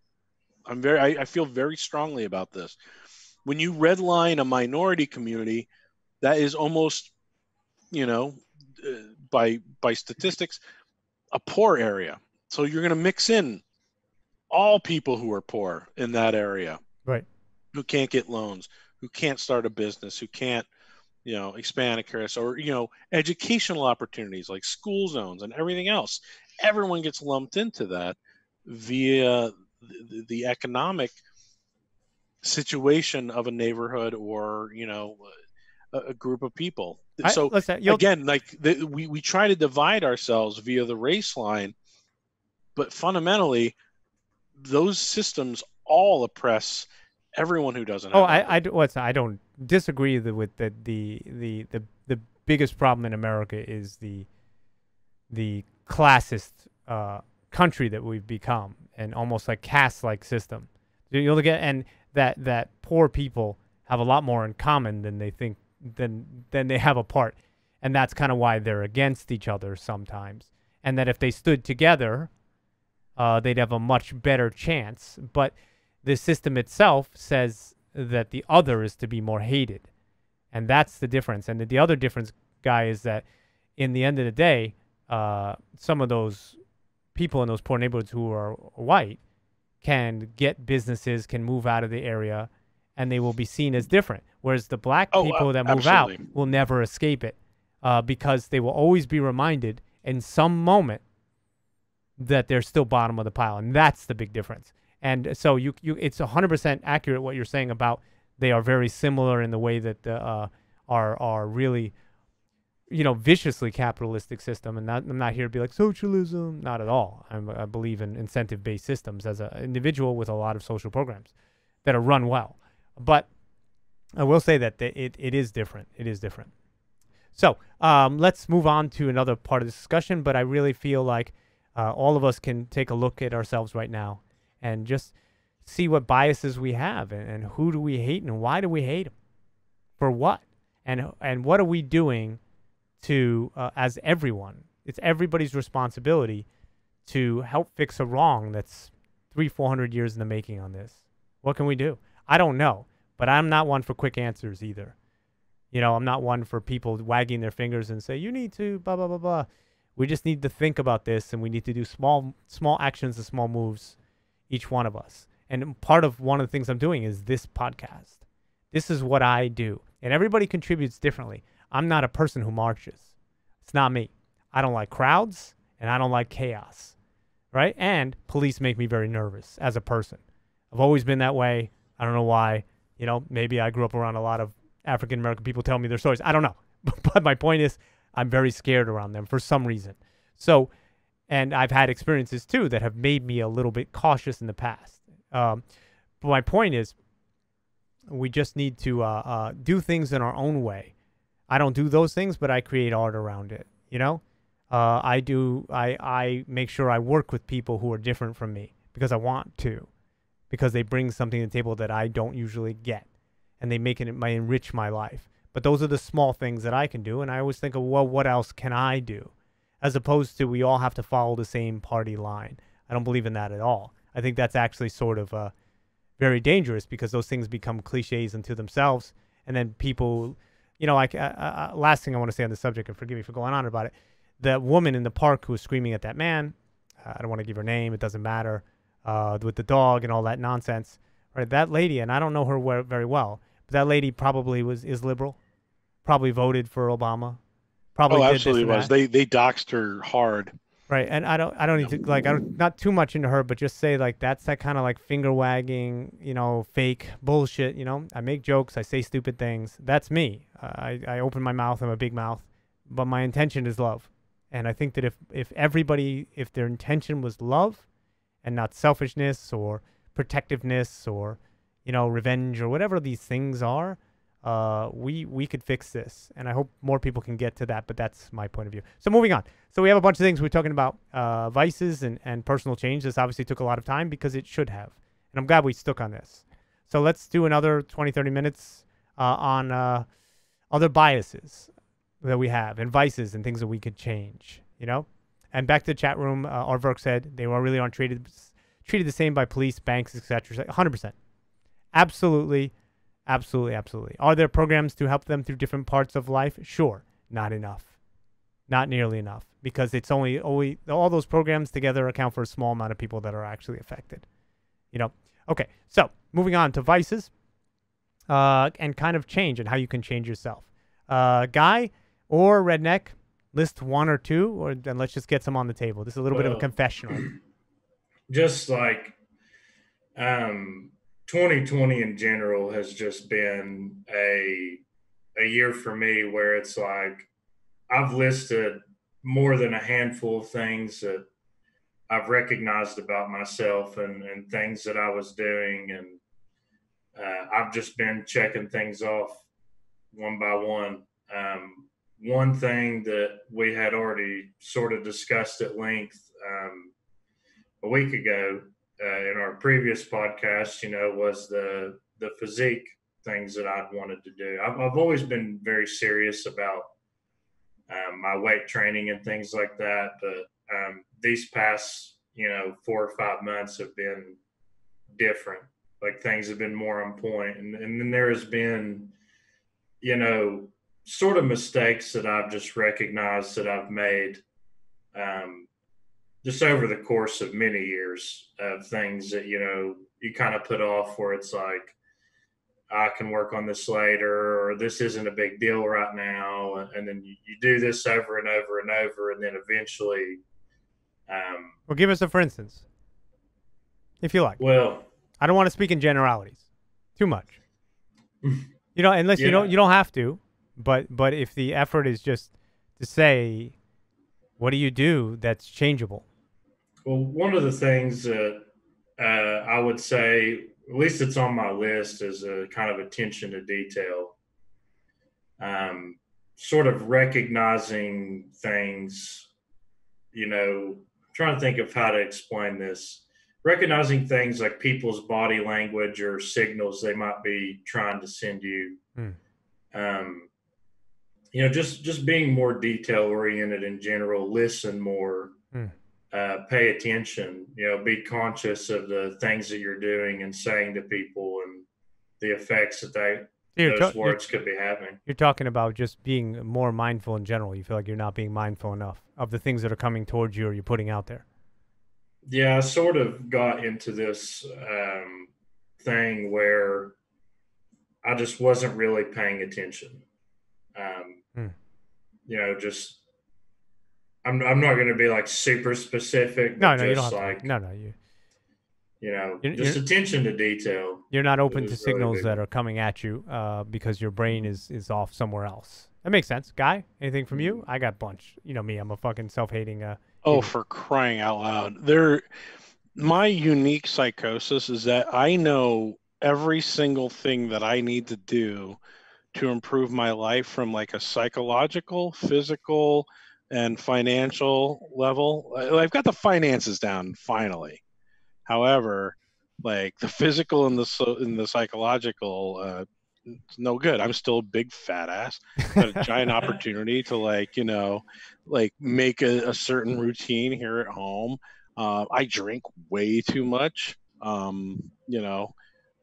I feel very strongly about this. When you redline a minority community, that is almost, by statistics, a poor area. So you're going to mix in all people who are poor in that area, Right. who can't get loans, who can't start a business, who can't, expand a career, or, educational opportunities like school zones and everything else. Everyone gets lumped into that via the economic situation of a neighborhood, or, a group of people. So again, like we try to divide ourselves via the race line, but fundamentally, those systems all oppress everyone who doesn't have. I don't disagree with the biggest problem in America is the classist country that we've become, and almost like caste-like system. You'll get, and that poor people have a lot more in common than they think than they have apart, and that's kind of why they're against each other sometimes. And that if they stood together, they'd have a much better chance. But the system itself says that the other is to be more hated. And that's the difference. And the other difference, Guy, is that in the end of the day, some of those people in those poor neighborhoods who are white can get businesses, can move out of the area, and they will be seen as different. Whereas the black people that move out will never escape it, because they will always be reminded in some moment that they're still bottom of the pile. And that's the big difference. And so it's 100% accurate what you're saying about they are very similar in the way that are really, viciously capitalistic system. And I'm not here to be like socialism, not at all. I believe in incentive-based systems as an individual with a lot of social programs that are run well. But I will say that it is different. It is different. So let's move on to another part of the discussion. But I really feel like all of us can take a look at ourselves right now and just see what biases we have, and who do we hate, and why do we hate them, for what, and what are we doing to, as everyone, it's everybody's responsibility to help fix a wrong that's 300-400 years in the making on this. What can we do? I don't know, but I'm not one for quick answers either. I'm not one for people wagging their fingers and say, you need to blah, blah, blah, blah. We just need to think about this, and we need to do small actions and small moves, each one of us. And part of one of the things I'm doing is this podcast. This is what I do. And everybody contributes differently. I'm not a person who marches. It's not me. I don't like crowds, and I don't like chaos, right? And police make me very nervous as a person. I've always been that way. I don't know why. Maybe I grew up around a lot of African-American people telling me their stories. I don't know. But my point is, I'm very scared around them for some reason. So, and I've had experiences too that have made me a little bit cautious in the past. But my point is, we just need to do things in our own way. I don't do those things, but I create art around it. I make sure I work with people who are different from me because I want to, because they bring something to the table that I don't usually get, and they might enrich my life. But those are the small things that I can do, and I always think of, well, what else can I do? As opposed to we all have to follow the same party line. I don't believe in that at all. I think that's actually sort of very dangerous, because those things become cliches unto themselves, and then people, last thing I want to say on the subject, and forgive me for going on about it, the woman in the park who was screaming at that man, I don't want to give her name, it doesn't matter, with the dog and all that nonsense, right? That lady, and I don't know her very well, but that lady probably is liberal, probably voted for Obama, probably did absolutely this and was. that. They doxed her hard. Right, and I don't need to, like, I'm not too much into her, but just say, like, that's that kind of, like, finger wagging, fake bullshit. I make jokes, I say stupid things. That's me. I open my mouth, I'm a big mouth, but my intention is love. And I think that if everybody, if their intention was love and not selfishness or protectiveness or revenge or whatever these things are, we could fix this. And I hope more people can get to that, but that's my point of view. So moving on. So we have a bunch of things. We're talking about vices and personal change. This obviously took a lot of time because it should have. And I'm glad we stuck on this. So let's do another 20, 30 minutes on other biases that we have and vices and things that we could change, And back to the chat room, Arverk said they really aren't treated the same by police, banks, etc. 100%. Absolutely. Absolutely, absolutely. Are there programs to help them through different parts of life? Sure. Not enough. Not nearly enough, because it's only all those programs together account for a small amount of people that are actually affected. Okay, so moving on to vices, and kind of change and how you can change yourself. Guy or redneck, list one or two, or then let's just get some on the table. This is a little bit of a confessional. Just like 2020 in general has just been a year for me where it's like I've listed more than a handful of things that I've recognized about myself and things that I was doing. And I've just been checking things off one by one. One thing that we had already sort of discussed at length a week ago in our previous podcast, was the physique things that I'd wanted to do. I've always been very serious about my weight training and things like that, but these past 4 or 5 months have been different. Like things have been more on point, and then there has been sort of mistakes that I've just recognized that I've made just over the course of many years of things that you kind of put off, where it's like I can work on this later, or this isn't a big deal right now, and then you do this over and over and over, and then eventually Well, give us a for instance, if you like. Well, I don't want to speak in generalities too much. Unless Yeah. you don't have to, but if the effort is just to say, what do you do that's changeable? Well, one of the things that I would say, at least it's on my list, is a kind of attention to detail. Sort of recognizing things, trying to think of how to explain this. Recognizing things like people's body language or signals they might be trying to send you. Just being more detail oriented in general, listen more, pay attention, be conscious of the things that you're doing and saying to people and the effects that those words could be having. You're talking about just being more mindful in general. You feel like you're not being mindful enough of the things that are coming towards you or you're putting out there. Yeah, I sort of got into this thing where I just wasn't really paying attention. Just I'm not going to be like super specific. No, but you just don't have like to. No, just attention to detail. You're not open to really signals big. that are coming at you because your brain is off somewhere else. That makes sense. Guy, anything from you? I got a bunch. You know me, I'm a fucking self-hating. Oh, for crying out loud. My unique psychosis is that I know every single thing that I need to do to improve my life from like a psychological, physical, and financial level. I've got the finances down finally. However, like the physical and the psychological, it's no good. I'm still a big fat ass. Got a giant opportunity to make a certain routine here at home. I drink way too much.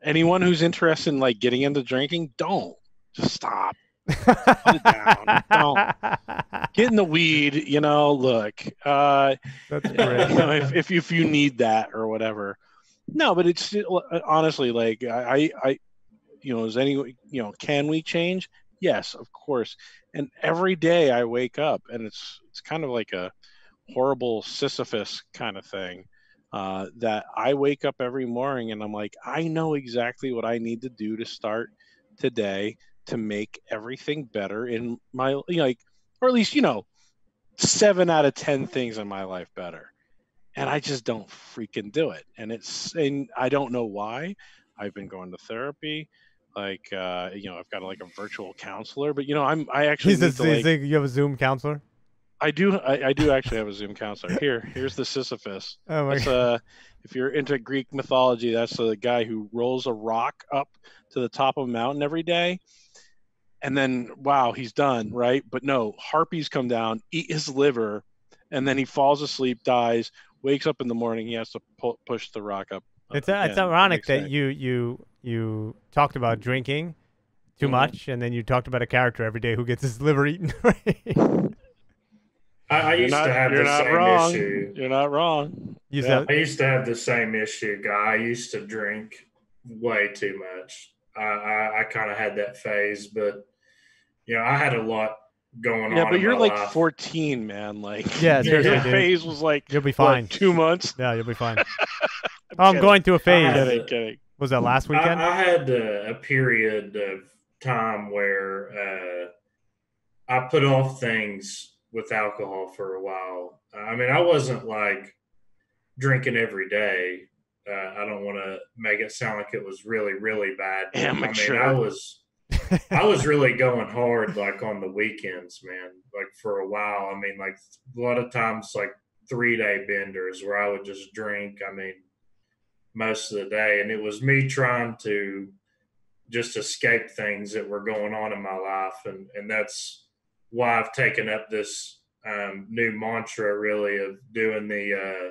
Anyone who's interested in like getting into drinking, don't just stop. Put it down. Don't get in the weed. Look. That's great. If you need that or whatever. No, but it's honestly like is any can we change? Yes, of course. And every day I wake up and it's kind of like a horrible Sisyphus kind of thing that I wake up every morning and I'm like, I know exactly what I need to do to start today to make everything better in my or at least 7 out of 10 things in my life better. And I just don't freaking do it. And I don't know why. I've been going to therapy. I've got like a virtual counselor, but I actually you have a Zoom counselor? I do actually have a Zoom counselor. Here's the Sisyphus. Oh my God. If you're into Greek mythology, that's the guy who rolls a rock up to the top of a mountain every day. And then, wow, he's done, right? But no, harpies come down, eat his liver, and then he falls asleep, dies, wakes up in the morning, he has to push the rock up. It's ironic that you You talked about drinking too much, and then you talked about a character every day who gets his liver eaten. I used to have you're the not same wrong. issue. You're not wrong. You Yeah. said, I used to have the same issue, guy. I used to drink way too much. I kind of had that phase, but I had a lot going Yeah, on but in you're my like life. 14, man. Like, Yeah, seriously, your dude. phase was like, you'll be fine. 2 months? Yeah, you'll be fine. I'm going through a phase. Kidding. Was that last weekend? I had a period of time where I put off things with alcohol for a while. I mean, I wasn't like drinking every day. I don't want to make it sound like it was really, really bad. But, Amateur. I mean, I was really going hard like on the weekends, man. Like for a while. I mean, like a lot of times, like 3-day benders where I would just drink. I mean, most of the day, and it was me trying to just escape things that were going on in my life, and that's why I've taken up this new mantra, really, of doing the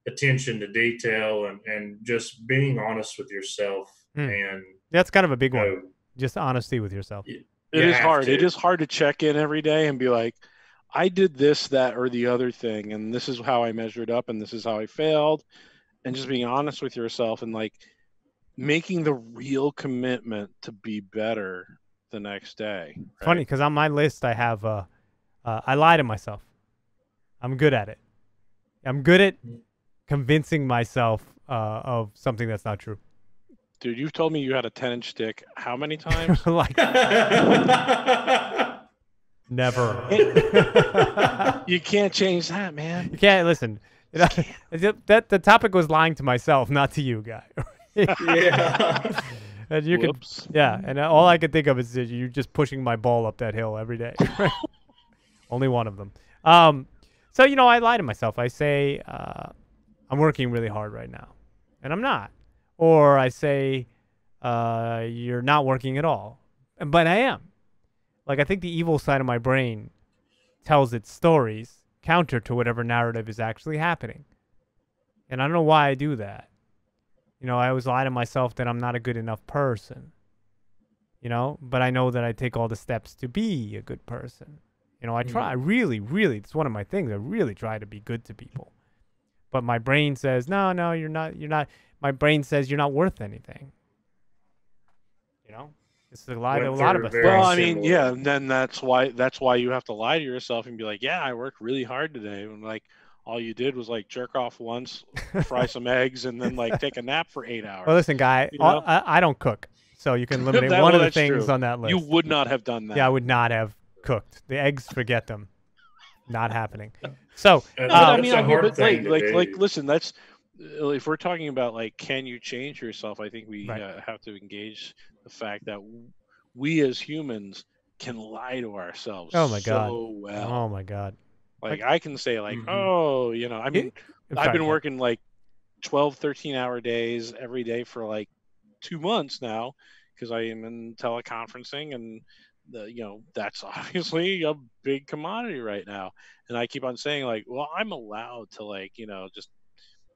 attention to detail and just being honest with yourself. And that's kind of a big one. Just honesty with yourself. It is hard. It is hard to check in every day and be like, I did this, that, or the other thing, and this is how I measured up, and this is how I failed, and just being honest with yourself and like making the real commitment to be better the next day. Right? It's funny because on my list I have I lie to myself. I'm good at it. I'm good at convincing myself of something that's not true. Dude, you've told me you had a 10-inch dick how many times? Like never. You can't change that, man. You can't listen. That the topic was lying to myself, not to you, guy. Yeah. And you could, yeah, and all I could think of is that you're just pushing my ball up that hill every day. Only one of them. So I lie to myself. I say I'm working really hard right now, and I'm not. Or I say you're not working at all, but I am. Like I think the evil side of my brain tells its stories counter to whatever narrative is actually happening, and I don't know why I do that. I always lie to myself that I'm not a good enough person, but I know that I take all the steps to be a good person. I try, I really, it's one of my things. I really try to be good to people. But my brain says, no, you're not. My brain says you're not worth anything. It's a lie to a lot of us. Well, I mean, yeah, and then that's why you have to lie to yourself and be like, yeah, I worked really hard today. And like, all you did was like jerk off once, fry some eggs, and then like take a nap for 8 hours. Well, listen, guy, I don't cook, so you can eliminate one of the things on that list. You would not have done that. Yeah, I would not have cooked the eggs. Forget them, not happening. So, I mean, like, listen, that's if we're talking about like, can you change yourself? I think we have to engage the fact that we as humans can lie to ourselves. Oh my god! So well. Oh my god! Like I can say like, oh, I mean, I've been working like 12, 13-hour days every day for like 2 months now because I am in teleconferencing and that's obviously a big commodity right now. And I keep on saying like, well, I'm allowed to like, just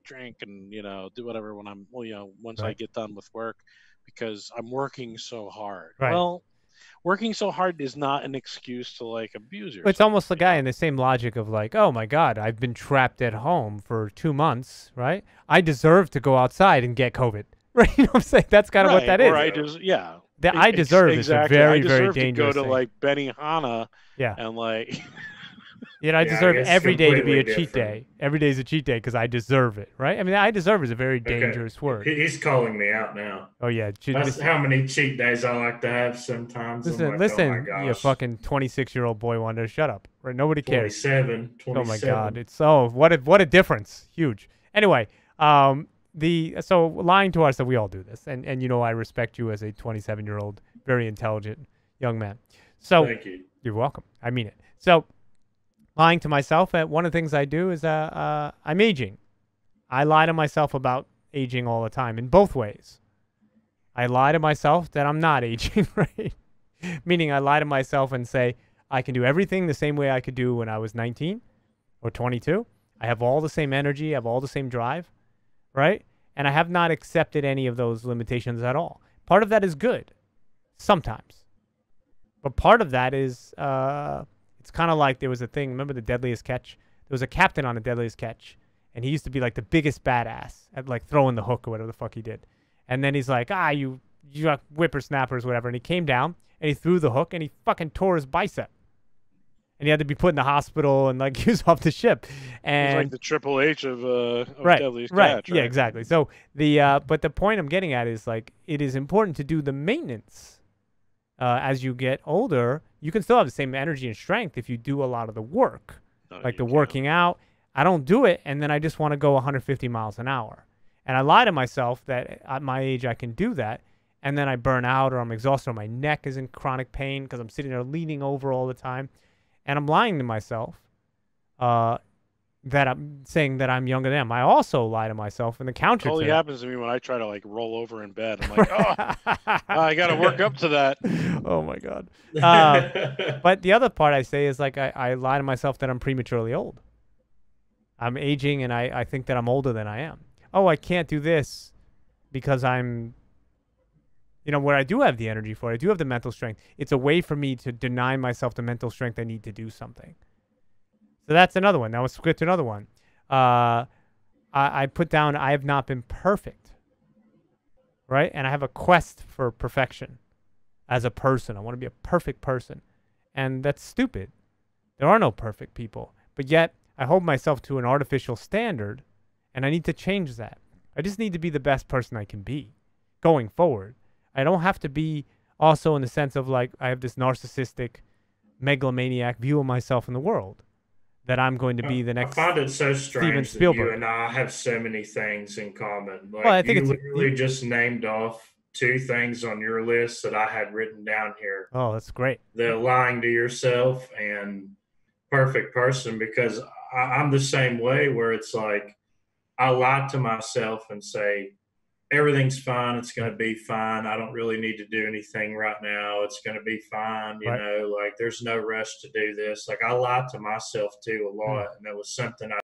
drink and, do whatever when I'm, once I get done with work because I'm working so hard. Right. Well, working so hard is not an excuse to like abuse yourself. It's almost the guy in the same logic of like, oh my god, I've been trapped at home for 2 months, right? I deserve to go outside and get COVID, right? You know what I'm saying? That's kind of what that is. Or I just, yeah. That I deserve is a very, very dangerous to go to thing. like Benihana, yeah, and like. I deserve every day to be a cheat day. Every day is a cheat day because I deserve it, right? I mean, I deserve is a very dangerous word. He's calling me out now. Oh yeah, that's how many cheat days I like to have sometimes. Listen, you fucking 26-year-old boy wonder, shut up, right? Nobody cares. 27. Oh my god, it's what a difference, huge. Anyway, so lying to ourselves, we all do this, and I respect you as a 27-year-old, very intelligent young man. So thank you. You're welcome. I mean it. So. Lying to myself, one of the things I do is I'm aging. I lie to myself about aging all the time in both ways. I lie to myself that I'm not aging, right? Meaning I lie to myself and say, I can do everything the same way I could do when I was 19 or 22. I have all the same energy, I have all the same drive, right? And I have not accepted any of those limitations at all. Part of that is good, sometimes. But part of that is, it's kind of like there was a thing, remember the Deadliest Catch? There was a captain on the Deadliest Catch, and he used to be like the biggest badass at like throwing the hook or whatever the fuck he did. And then he's like, you whippersnappers, whatever. And he came down, and he threw the hook, and he fucking tore his bicep. And he had to be put in the hospital and like he was off the ship. And it was like the Triple H of right, Deadliest right, Catch, yeah, exactly. So but the point I'm getting at is like it is important to do the maintenance. As you get older, you can still have the same energy and strength if you do a lot of the work, like the working out. I don't do it, and then I just want to go 150 miles an hour. And I lie to myself that at my age I can do that, and then I burn out or I'm exhausted or my neck is in chronic pain because I'm sitting there leaning over all the time. And I'm lying to myself that I'm saying that I'm younger than them. I also lie to myself in the counter. It only happens to me when I try to like roll over in bed. I'm like, I got to work up to that. Oh my God. But the other part I say is like I lie to myself that I'm prematurely old. I'm aging and I think that I'm older than I am. Oh, I can't do this because I'm, where I do have the energy for it, I do have the mental strength. It's a way for me to deny myself the mental strength I need to do something. So that's another one. Now let's get to another one. I put down, I have not been perfect, right? And I have a quest for perfection as a person. I want to be a perfect person. And that's stupid. There are no perfect people. But yet, I hold myself to an artificial standard, and I need to change that. I just need to be the best person I can be going forward. I don't have to be also in the sense of like I have this narcissistic megalomaniac view of myself in the world that I'm going to be the next. I find it so strange that Spielberg. you and I have so many things in common. Like, well, I think you literally just named off 2 things on your list that I had written down here. Oh, that's great. The lying to yourself and perfect person, because I'm the same way where it's like I lie to myself and say, everything's fine. It's going to be fine. I don't really need to do anything right now. It's going to be fine. You know, like there's no rush to do this. Like I lie to myself too a lot. And that was something I